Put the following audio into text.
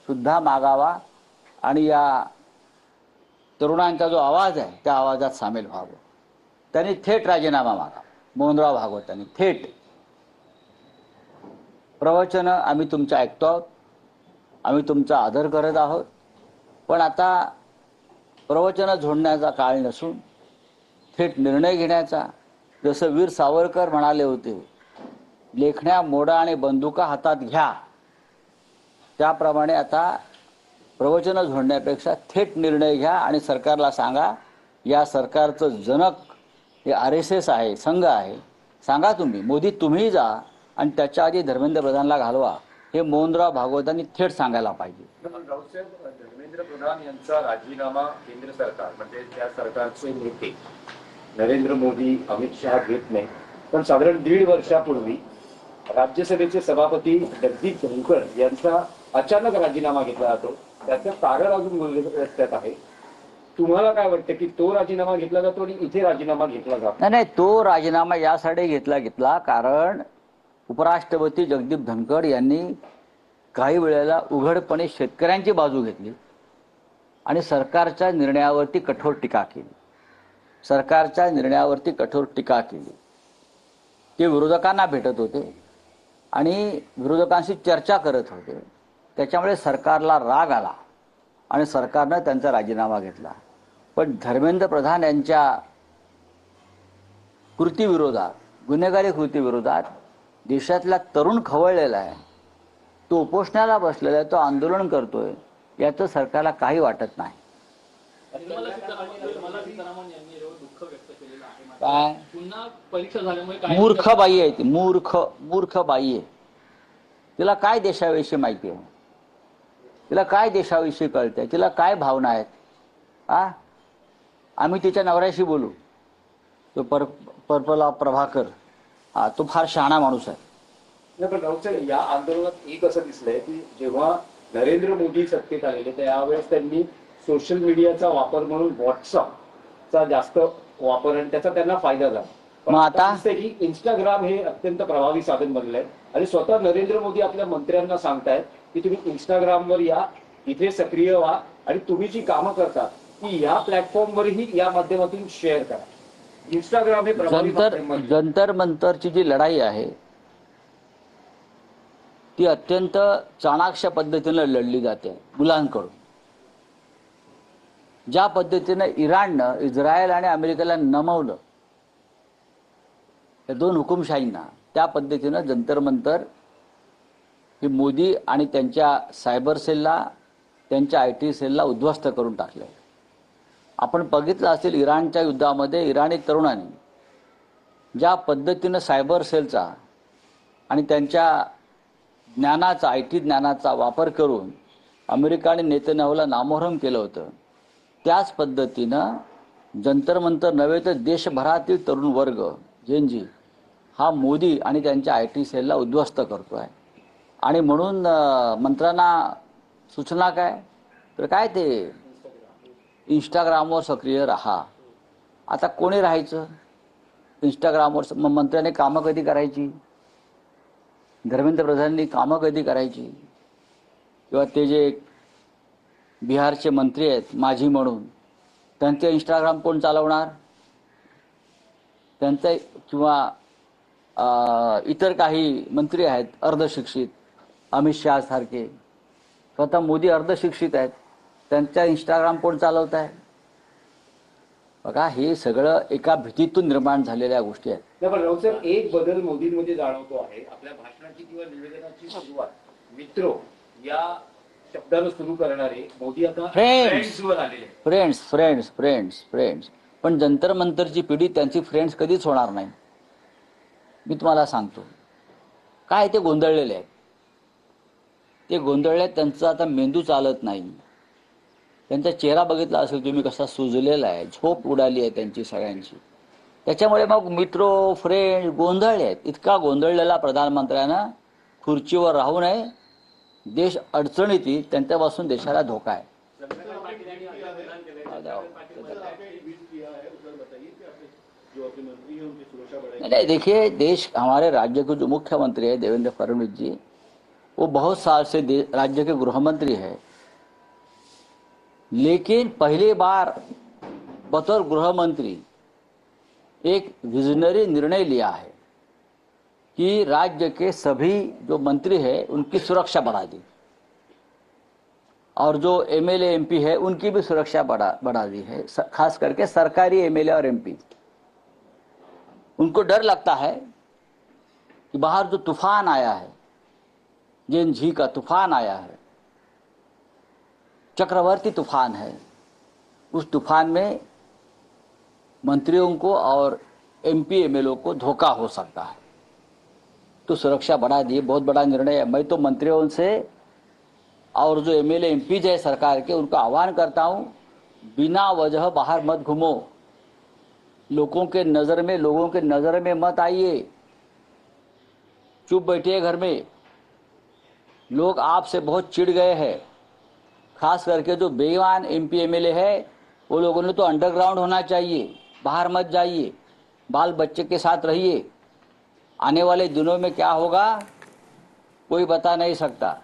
सुद्धा मागावा आणि या तरुणांचा जो आवाज आहे त्या आवाजात सामील व्हावं. त्यांनी थेट राजीनामा मागावा. मोहनराव भागवतांनी थेट. प्रवचनं आम्ही तुमचं ऐकतो आहोत, आम्ही तुमचा आदर करत आहोत, पण आता प्रवचनं झोडण्याचा काळ नसून थेट निर्णय घेण्याचा, जसं वीर सावरकर म्हणाले होते, लेखण्या मोडा आणि बंदुका हातात घ्या, त्याप्रमाणे आता प्रवचनं झोडण्यापेक्षा थेट निर्णय घ्या आणि सरकारला सांगा, या सरकारचं जनक हे RSS आहे, संघ आहे. सांगा तुम्ही, मोदी तुम्ही जा आणि त्याच्या आधी धर्मेंद्र प्रधानला घालवा, हे मोहनराव भागवतांनी थेट सांगायला पाहिजे. धर्मेंद्र प्रधान यांचा राजीनामा केंद्र सरकार म्हणजे त्या सरकारचे नेते नरेंद्र मोदी, अमित शहा घेत नाही, पण साधारण 1.5 वर्षापूर्वी राज्यसभेचे सभापती जगदीप धनखड यांचा अचानक राजीनामा घेतला जातो. त्याचं कारण अजून रस्त्यात आहे. तुम्हाला काय वाटतं की तो राजीनामा घेतला जातो आणि इथे राजीनामा घेतला जातो? नाही, तो राजीनामा यासाठी घेतला कारण उपराष्ट्रपती जगदीप धनखड यांनी काही वेळेला उघडपणे शेतकऱ्यांची बाजू घेतली आणि सरकारच्या निर्णयावरती कठोर टीका केली. ते विरोधकांना भेटत होते आणि विरोधकांशी चर्चा करत होते. त्याच्यामुळे सरकारला राग आला आणि सरकारनं त्यांचा राजीनामा घेतला. पण धर्मेंद्र प्रधान यांच्या कृतीविरोधात, गुन्हेगारी कृतीविरोधात देशातला तरुण खवळलेला आहे, तो उपोषणाला बसलेला आहे, तो आंदोलन करतोय, याचं सरकारला काही वाटत नाही. काय मूर्ख बाई आहे ती, मूर्ख बाई आहे. तिला काय देशाविषयी माहिती आहे? तिला काय देशाविषयी कळतंय? तिला काय भावना आहेत? आम्ही तिच्या नवऱ्याशी बोलू, तो पर्पला प्रभाकर, तो फार शहाणा माणूस आहे. पण राऊत या आंदोलनात एक असं दिसलंय की जेव्हा नरेंद्र मोदी सत्तेत आलेले त्यावेळेस त्यांनी सोशल मीडियाचा वापर म्हणून व्हॉट्सअपचा जास्त वापर आणि त्याचा त्यांना फायदा झाला. मग आता की इंस्टाग्राम हे अत्यंत प्रभावी साधन बनलंय आणि स्वतः नरेंद्र मोदी आपल्या मंत्र्यांना सांगतायत की तुम्ही इंस्टाग्रामवर या, इथे सक्रिय व्हा आणि तुम्ही जी कामं करता ती या प्लॅटफॉर्मवरही या माध्यमातून शेअर करा. इंस्टाग्राम हे जंतर मंतरची जी लढाई आहे ती अत्यंत चाणाक्ष पद्धतीने लढली जाते मुलांकडून. ज्या पद्धतीने इराणनं इस्रायल आणि अमेरिकेला नमवलं, या दोन हुकुमशाहींना, त्या पद्धतीनं जंतर मंतर ही मोदी आणि त्यांच्या सायबर सेलला, त्यांच्या IT सेलला उद्ध्वस्त करून टाकले. आपण बघितलं असेल इराणच्या युद्धामध्ये इराणी तरुणांनी ज्या पद्धतीनं सायबर सेलचा आणि त्यांच्या ज्ञानाचा, IT ज्ञानाचा वापर करून अमेरिका आणि नेतन्याहूला नामोहरम केलं होतं, त्याच पद्धतीनं जंतर मंतर नव्हे तर देशभरातील तरुण वर्ग जेनजी हा मोदी आणि त्यांच्या IT सेलला उद्ध्वस्त करतोय. आणि म्हणून मंत्र्यांना सूचना काय, तर काय ते इंस्टाग्रामवर सक्रिय राहा. आता कोणी राहायचं इंस्टाग्रामवर? मग मंत्र्याने कामं कधी करायची? धर्मेंद्र प्रधानांनी कामं कधी करायची? किंवा ते जे बिहारचे मंत्री आहेत माझी म्हणून, त्यांचे इंस्टाग्राम कोण चालवणार? त्यांचे किंवा इतर काही मंत्री आहेत अर्धशिक्षित, अमित शहा सारखे, स्वतः मोदी अर्धशिक्षित आहेत, त्यांचा इंस्टाग्राम कोण चालवत आहे? बघा, हे सगळं एका भीतीतून निर्माण झालेल्या गोष्टी आहेत. पण राऊत साहेब, एक बदल मोदींमध्ये जाणवतो आहे. आपल्या भाषणाची किंवा निवेदनाची सुरुवात मित्रो या शब्दानं सुरू करणारे मोदी आता फ्रेंड्सवर आलेले. फ्रेंड्स. पण जंतर मंतरची पिढी त्यांची फ्रेंड्स कधीच होणार नाही. मी तुम्हाला सांगतो काय, ते गोंधळलेले आहेत. त्यांचा आता मेंदू चालत नाही. त्यांचा चेहरा बघितला असेल तुम्ही कसा सुजलेला आहे, झोप उडाली आहे त्यांची सगळ्यांची. त्याच्यामुळे मग मित्रो फ्रेंड गोंधळले आहेत. इतका गोंधळलेला प्रधानमंत्र्यांना खुर्चीवर राहू नये. देश अडचणीत येईल, त्यांच्यापासून देशाला धोका आहे. नहीं देखिए, देश, हमारे राज्य के जो मुख्यमंत्री है देवेंद्र फडणवीस जी, वो बहुत साल से राज्य के गृह मंत्री है, लेकिन पहली बार बतौर गृह मंत्री एक विजनरी निर्णय लिया है कि राज्य के सभी जो मंत्री हैं उनकी सुरक्षा बढ़ा दी, और जो एमएलए एमपी है उनकी भी सुरक्षा बढ़ा दी है। खास करके सरकारी एमएलए और एमपी, उनको डर लगता है कि बाहर जो तूफान आया है, जेनझी का तूफान आया है, चक्रवर्ती तूफान है, उस तूफान में मंत्रियों को और एमपी एमएलए को धोखा हो सकता है, तो सुरक्षा बढ़ा दी। बहुत बड़ा निर्णय है। मैं तो मंत्रियों से और जो एमएलए एमपी है सरकार के, उनको आह्वान करता हूं, बिना वजह बाहर मत घूमो, लोगों के नज़र में मत आइए, चुप बैठिए घर में। लोग आपसे बहुत चिढ़ गए हैं, खास करके जो बेईमान एमपी एमएलए है, वो लोगों ने तो अंडरग्राउंड होना चाहिए, बाहर मत जाइए, बाल बच्चे के साथ रहिए। आने वाले दिनों में क्या होगा कोई बता नहीं सकता।